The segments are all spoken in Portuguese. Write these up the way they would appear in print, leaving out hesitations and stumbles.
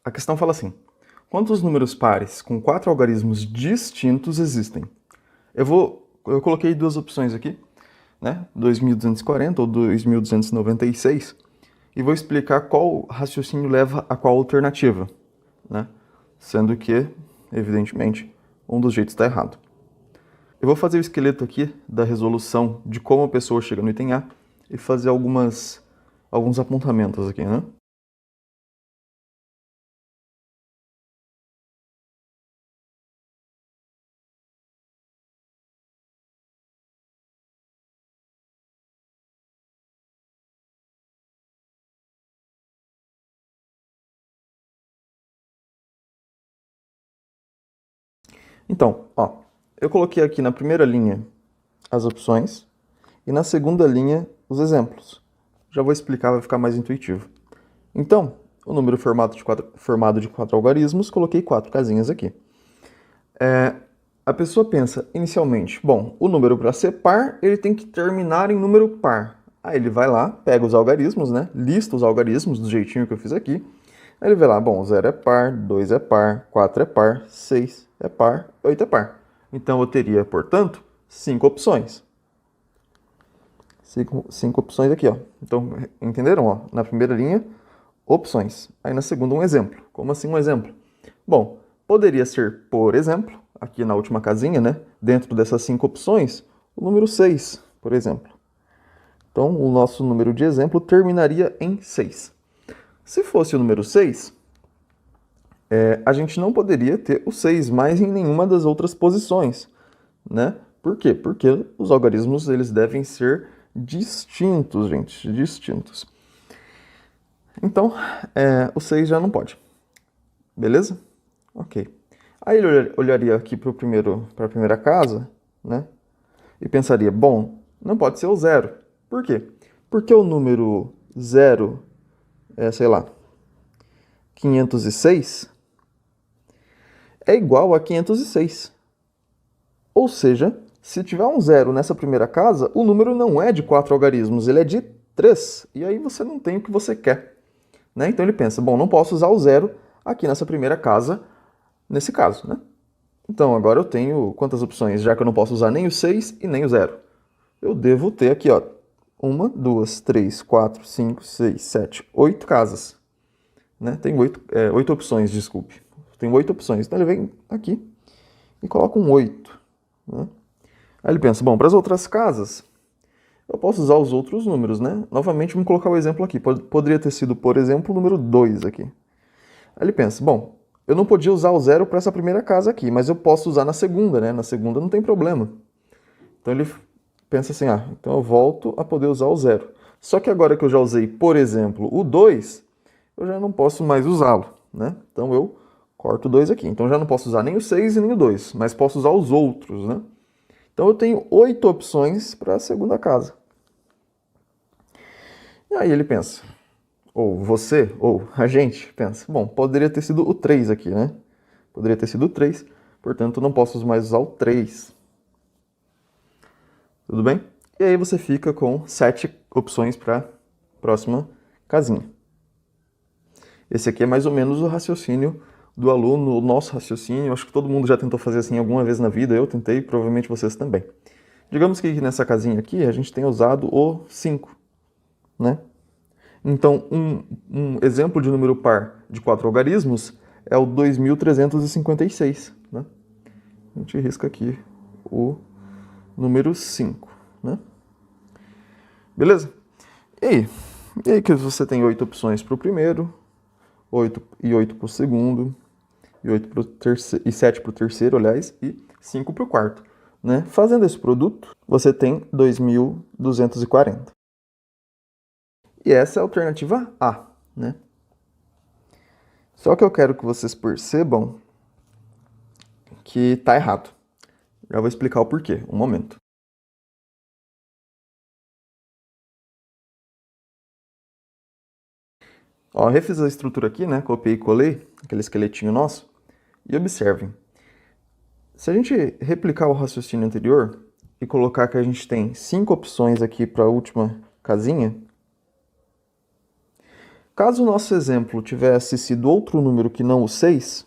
A questão fala assim: quantos números pares com 4 algarismos distintos existem? Eu coloquei duas opções aqui, né? 2240 ou 2296, e vou explicar qual raciocínio leva a qual alternativa, né? Sendo que, evidentemente, um dos jeitos está errado. Eu vou fazer o esqueleto aqui da resolução de como a pessoa chega no item A e fazer alguns apontamentos aqui, né? Então, ó, eu coloquei aqui na primeira linha as opções e na segunda linha os exemplos. Já vou explicar, vai ficar mais intuitivo. Então, o número formado de quatro algarismos, coloquei 4 casinhas aqui. A pessoa pensa inicialmente, bom, o número para ser par, ele tem que terminar em número par. Aí ele vai lá, pega os algarismos, né? Lista os algarismos do jeitinho que eu fiz aqui. Aí ele vê lá, bom, 0 é par, 2 é par, 4 é par, 6 é par, 8 é par. Então eu teria, portanto, 5 opções. 5 opções aqui, ó. Então, entenderam? Ó? Na primeira linha, opções. Aí na segunda, um exemplo. Como assim um exemplo? Bom, poderia ser, por exemplo, aqui na última casinha, né? Dentro dessas 5 opções, o número 6, por exemplo. Então, o nosso número de exemplo terminaria em 6. Se fosse o número 6, a gente não poderia ter o 6 mais em nenhuma das outras posições, né? Por quê? Porque os algarismos eles devem ser distintos, gente, distintos. Então, o 6 já não pode. Beleza? Ok. Aí ele olharia aqui para a primeira casa, né? E pensaria, bom, não pode ser o 0. Por quê? Porque o número 0 sei lá, 506 é igual a 506. Ou seja, se tiver um 0 nessa primeira casa, o número não é de 4 algarismos, ele é de 3. E aí você não tem o que você quer. Né? Então ele pensa, bom, não posso usar o 0 aqui nessa primeira casa, nesse caso, né? Então agora eu tenho quantas opções? Já que eu não posso usar nem o 6 e nem o 0. Eu devo ter aqui, ó, 1, 2, 3, 4, 5, 6, 7, 8 casas. Né? Tem 8 opções, desculpe. Tem 8 opções. Então ele vem aqui e coloca um 8. Né? Aí ele pensa, bom, para as outras casas, eu posso usar os outros números, né? Novamente, vamos colocar o exemplo aqui. Poderia ter sido, por exemplo, o número 2 aqui. Aí ele pensa, bom, eu não podia usar o 0 para essa primeira casa aqui, mas eu posso usar na segunda, né? Na segunda não tem problema. Então ele pensa assim, então eu volto a poder usar o 0. Só que agora que eu já usei, por exemplo, o 2, eu já não posso mais usá-lo, né? Então eu corto o 2 aqui. Então eu já não posso usar nem o 6 e nem o 2, mas posso usar os outros, né? Então eu tenho 8 opções para a segunda casa. E aí ele pensa, ou você, ou a gente pensa, bom, poderia ter sido o 3 aqui, né? Poderia ter sido o 3, portanto não posso mais usar o 3. Tudo bem? E aí você fica com 7 opções para a próxima casinha. Esse aqui é mais ou menos o raciocínio do aluno, o nosso raciocínio. Acho que todo mundo já tentou fazer assim alguma vez na vida, eu tentei, provavelmente vocês também. Digamos que nessa casinha aqui a gente tenha usado o 5, né? Então, um exemplo de número par de 4 algarismos é o 2356, né? A gente risca aqui o número 5, né? Beleza? E aí que você tem 8 opções para o primeiro, 8 para o segundo, e 8 para o terceiro, e 7 para o terceiro, aliás, e 5 para o quarto. Né? Fazendo esse produto, você tem 2.240. E essa é a alternativa A, né? Só que eu quero que vocês percebam que está errado. Já vou explicar o porquê, um momento. Ó, refiz a estrutura aqui, né? Copiei e colei, aquele esqueletinho nosso. E observem. Se a gente replicar o raciocínio anterior e colocar que a gente tem 5 opções aqui para a última casinha, Caso o nosso exemplo tivesse sido outro número que não o 6,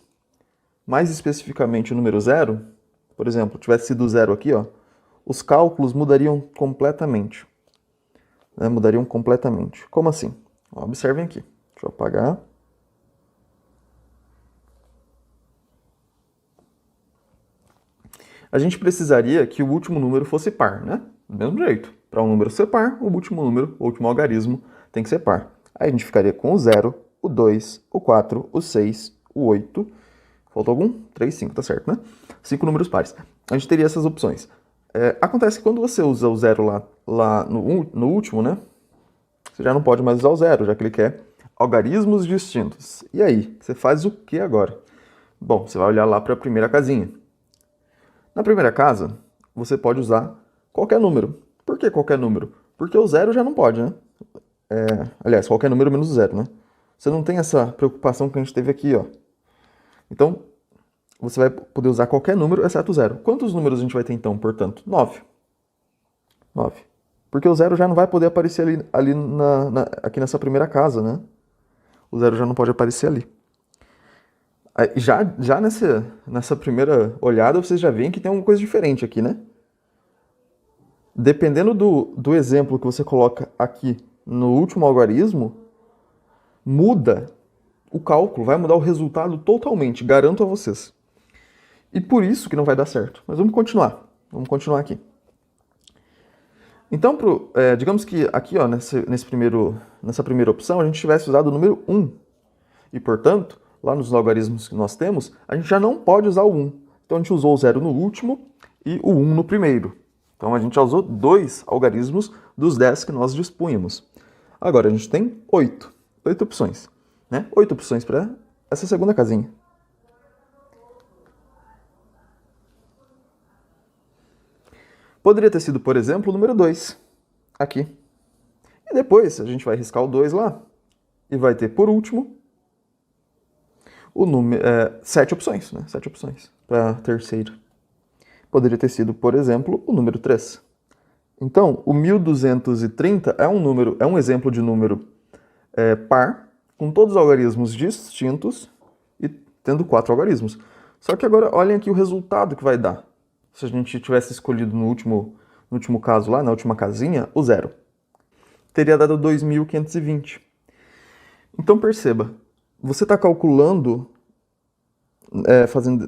mais especificamente o número 0, por exemplo, tivesse sido 0 aqui, ó, os cálculos mudariam completamente. Né? Mudariam completamente. Como assim? Ó, observem aqui. Deixa eu apagar. A gente precisaria que o último número fosse par, né? Do mesmo jeito. Para um número ser par, o último número, o último algarismo, tem que ser par. Aí a gente ficaria com o 0, o 2, o 4, o 6, o 8. Faltou algum? 3, 5, tá certo, né? 5 números pares. A gente teria essas opções. Acontece que quando você usa o 0 lá no último, né? Você já não pode mais usar o 0, já que ele quer algarismos distintos. E aí? Você faz o que agora? Bom, você vai olhar lá para a primeira casinha. Na primeira casa, você pode usar qualquer número. Por que qualquer número? Porque o 0 já não pode, né? Aliás, qualquer número menos o 0, né? Você não tem essa preocupação que a gente teve aqui, ó. Então, você vai poder usar qualquer número, exceto o 0. Quantos números a gente vai ter, então, portanto? 9. 9. Porque o 0 já não vai poder aparecer ali aqui nessa primeira casa, né? O 0 já não pode aparecer ali. Já nessa primeira olhada, vocês já veem que tem uma coisa diferente aqui, né? Dependendo do exemplo que você coloca aqui no último algarismo, muda o cálculo, vai mudar o resultado totalmente, garanto a vocês. E por isso que não vai dar certo. Mas vamos continuar. Vamos continuar aqui. Então, digamos que aqui, ó, nessa primeira opção, a gente tivesse usado o número 1. E, portanto, lá nos logaritmos que nós temos, a gente já não pode usar o 1. Então, a gente usou o 0 no último e o 1 no primeiro. Então, a gente já usou 2 algarismos dos 10 que nós dispunhamos. Agora, a gente tem 8. 8 opções. Né? 8 opções para essa segunda casinha. Poderia ter sido, por exemplo, o número 2, aqui. E depois a gente vai riscar o 2 lá e vai ter, por último, o número 7 opções, né? 7 opções para a terceira. Poderia ter sido, por exemplo, o número 3. Então, o 1230 é um exemplo de número par, com todos os algarismos distintos e tendo 4 algarismos. Só que agora olhem aqui o resultado que vai dar. Se a gente tivesse escolhido no último caso lá, na última casinha, o 0. Teria dado 2520. Então perceba, você está calculando,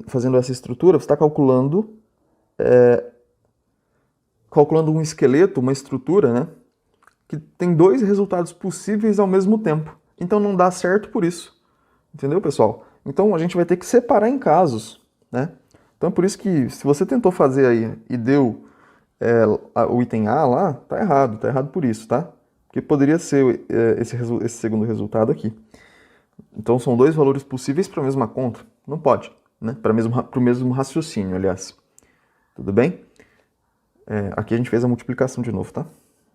fazendo essa estrutura, você está calculando um esqueleto, uma estrutura, né, que tem 2 resultados possíveis ao mesmo tempo. Então não dá certo por isso. Entendeu, pessoal? Então a gente vai ter que separar em casos, né? Então por isso que se você tentou fazer aí e deu o item A lá, tá errado por isso, tá? Porque poderia ser esse segundo resultado aqui. Então são 2 valores possíveis para a mesma conta? Não pode, né? Para o mesmo raciocínio, aliás. Tudo bem? Aqui a gente fez a multiplicação de novo, tá?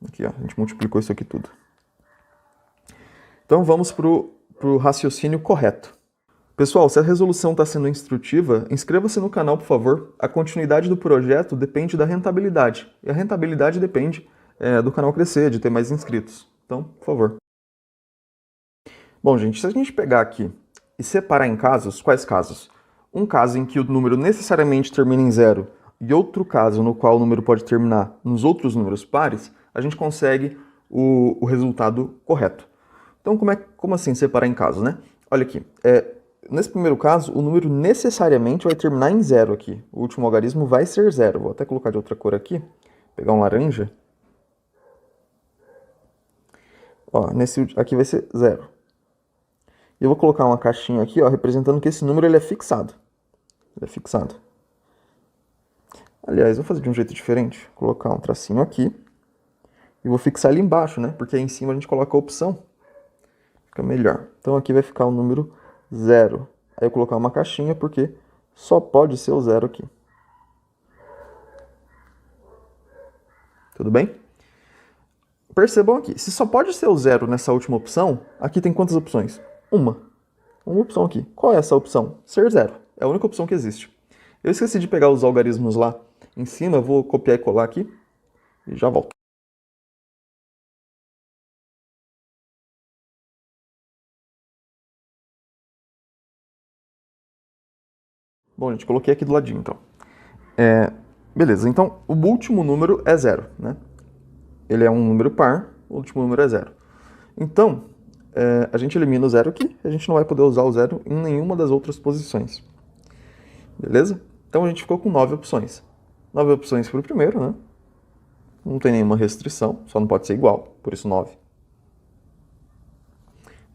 Aqui, ó, a gente multiplicou isso aqui tudo. Então vamos pro raciocínio correto. Pessoal, se a resolução está sendo instrutiva, inscreva-se no canal, por favor. A continuidade do projeto depende da rentabilidade. E a rentabilidade depende do canal crescer, de ter mais inscritos. Então, por favor. Bom, gente, se a gente pegar aqui e separar em casos, quais casos? Um caso em que o número necessariamente termina em 0 e outro caso no qual o número pode terminar nos outros números pares, a gente consegue o resultado correto. Então, como assim separar em casos, né? Olha aqui, nesse primeiro caso, o número necessariamente vai terminar em 0 aqui. O último algarismo vai ser 0. Vou até colocar de outra cor aqui, pegar um laranja. Ó, aqui vai ser 0. E eu vou colocar uma caixinha aqui, ó, representando que esse número ele é fixado. Ele é fixado. Aliás, vou fazer de um jeito diferente. Vou colocar um tracinho aqui. E vou fixar ele embaixo, né? Porque aí em cima a gente coloca a opção. Fica melhor. Então aqui vai ficar o número 0. Aí eu vou colocar uma caixinha porque só pode ser o 0 aqui. Tudo bem? Percebam aqui, se só pode ser o 0 nessa última opção, aqui tem quantas opções? Uma opção aqui. Qual é essa opção? Ser 0. É a única opção que existe. Eu esqueci de pegar os algarismos lá em cima, eu vou copiar e colar aqui e já volto. Bom, gente, coloquei aqui do ladinho, então. Beleza, então o último número é 0, né? Ele é um número par, o último número é 0. Então, a gente elimina o 0 aqui, a gente não vai poder usar o 0 em nenhuma das outras posições. Beleza? Então a gente ficou com 9 opções. 9 opções para o primeiro, né? Não tem nenhuma restrição, só não pode ser igual, por isso 9.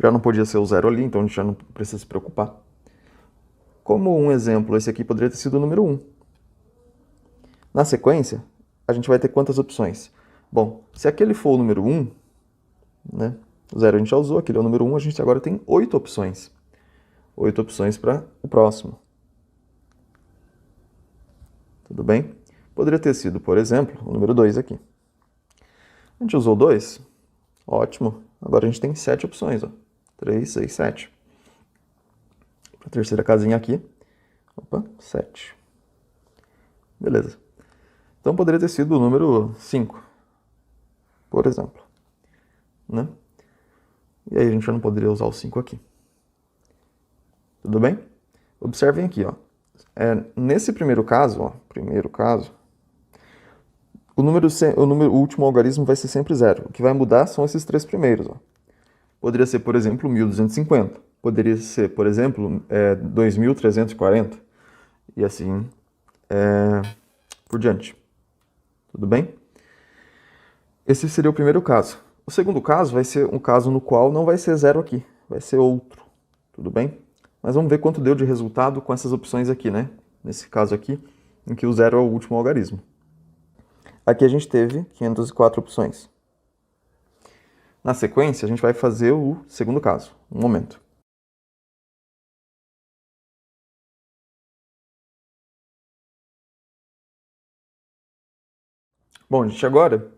Já não podia ser o 0 ali, então a gente já não precisa se preocupar. Como um exemplo, esse aqui poderia ter sido o número 1. Na sequência, a gente vai ter quantas opções? Bom, se aquele for o número 1, né? O 0 a gente já usou, aquele é o número 1, a gente agora tem 8 opções. 8 opções para o próximo. Tudo bem? Poderia ter sido, por exemplo, o número 2 aqui. A gente usou 2, ótimo. Agora a gente tem 7 opções, ó. 3, 6, 7. Para a terceira casinha aqui, opa, 7. Beleza. Então poderia ter sido o número 5, por exemplo, né? E aí a gente já não poderia usar o 5 aqui. Tudo bem? Observem aqui, ó. Nesse primeiro caso, ó, o último algarismo vai ser sempre 0. O que vai mudar são esses 3 primeiros, ó. Poderia ser, por exemplo, 1250. Poderia ser, por exemplo, 2340. E assim por diante. Tudo bem? Esse seria o primeiro caso. O segundo caso vai ser um caso no qual não vai ser 0 aqui, vai ser outro. Tudo bem? Mas vamos ver quanto deu de resultado com essas opções aqui, né? Nesse caso aqui, em que o 0 é o último algarismo. Aqui a gente teve 504 opções. Na sequência, a gente vai fazer o segundo caso. Um momento. Bom, gente, agora,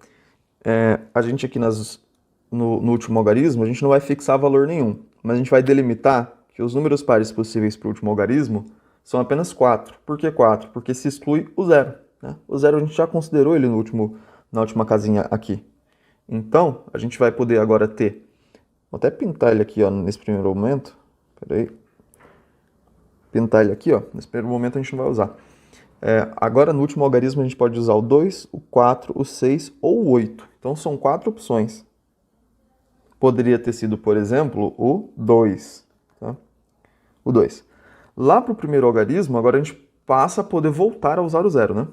a gente aqui no último algarismo, a gente não vai fixar valor nenhum, mas a gente vai delimitar que os números pares possíveis para o último algarismo são apenas 4. Por que 4? Porque se exclui o 0. Né? O 0 a gente já considerou ele na última casinha aqui. Então, a gente vai poder agora ter... Vou até pintar ele aqui, ó, nesse primeiro momento. Peraí. Pintar ele aqui, ó. Nesse primeiro momento a gente não vai usar. Agora, no último algarismo, a gente pode usar o 2, o 4, o 6 ou o 8. Então, são 4 opções. Poderia ter sido, por exemplo, o 2. Tá? O 2. Lá para o primeiro algarismo, agora a gente passa a poder voltar a usar o 0, né?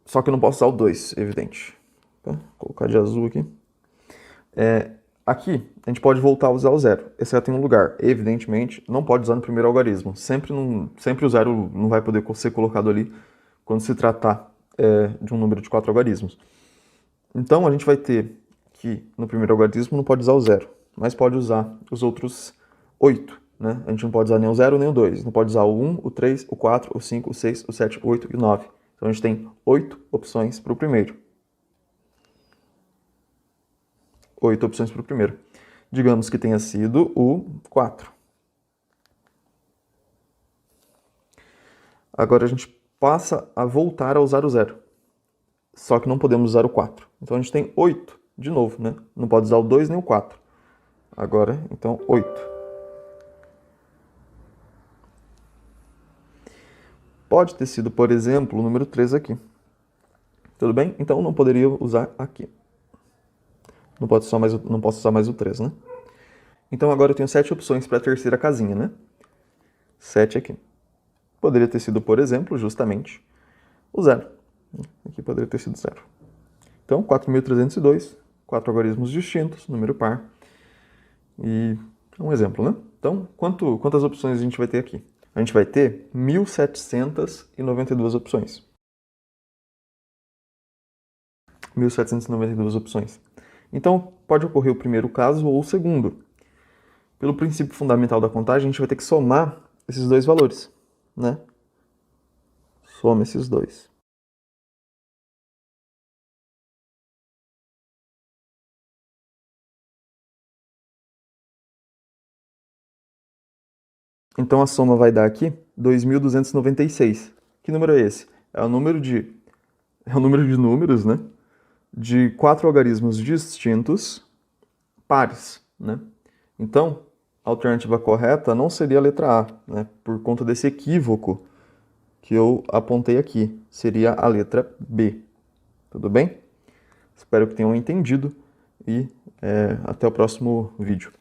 Só que eu não posso usar o 2, evidente. Tá? Vou colocar de azul aqui. Aqui, a gente pode voltar a usar o 0, exceto em um lugar. Evidentemente, não pode usar no primeiro algarismo. Sempre o 0 não vai poder ser colocado ali quando se tratar de um número de 4 algarismos. Então, a gente vai ter que, no primeiro algarismo, não pode usar o 0, mas pode usar os outros 8. Né? A gente não pode usar nem o 0 nem o 2. Não pode usar o 1, o 3, o 4, o 5, o 6, o 7, o 8 e o 9. Então, a gente tem 8 opções para o primeiro. 8 opções para o primeiro. Digamos que tenha sido o 4. Agora a gente passa a voltar a usar o 0. Só que não podemos usar o 4. Então a gente tem 8 de novo, né? Não pode usar o 2 nem o 4. Agora, então, 8. Pode ter sido, por exemplo, o número 3 aqui. Tudo bem? Então não poderia usar aqui. Não posso usar mais o 3, né? Então agora eu tenho 7 opções para a terceira casinha, né? 7 aqui. Poderia ter sido, por exemplo, justamente o 0. Aqui poderia ter sido 0. Então, 4.302, 4 algarismos distintos, número par. E um exemplo, né? Então, quantas opções a gente vai ter aqui? A gente vai ter 1.792 opções. 1.792 opções. Então, pode ocorrer o primeiro caso ou o segundo. Pelo princípio fundamental da contagem, a gente vai ter que somar esses dois valores, né? Soma esses dois. Então a soma vai dar aqui 2.296. Que número é esse? É o número de números, né? De 4 algarismos distintos pares, né? Então, a alternativa correta não seria a letra A, né? Por conta desse equívoco que eu apontei aqui. Seria a letra B. Tudo bem? Espero que tenham entendido e até o próximo vídeo.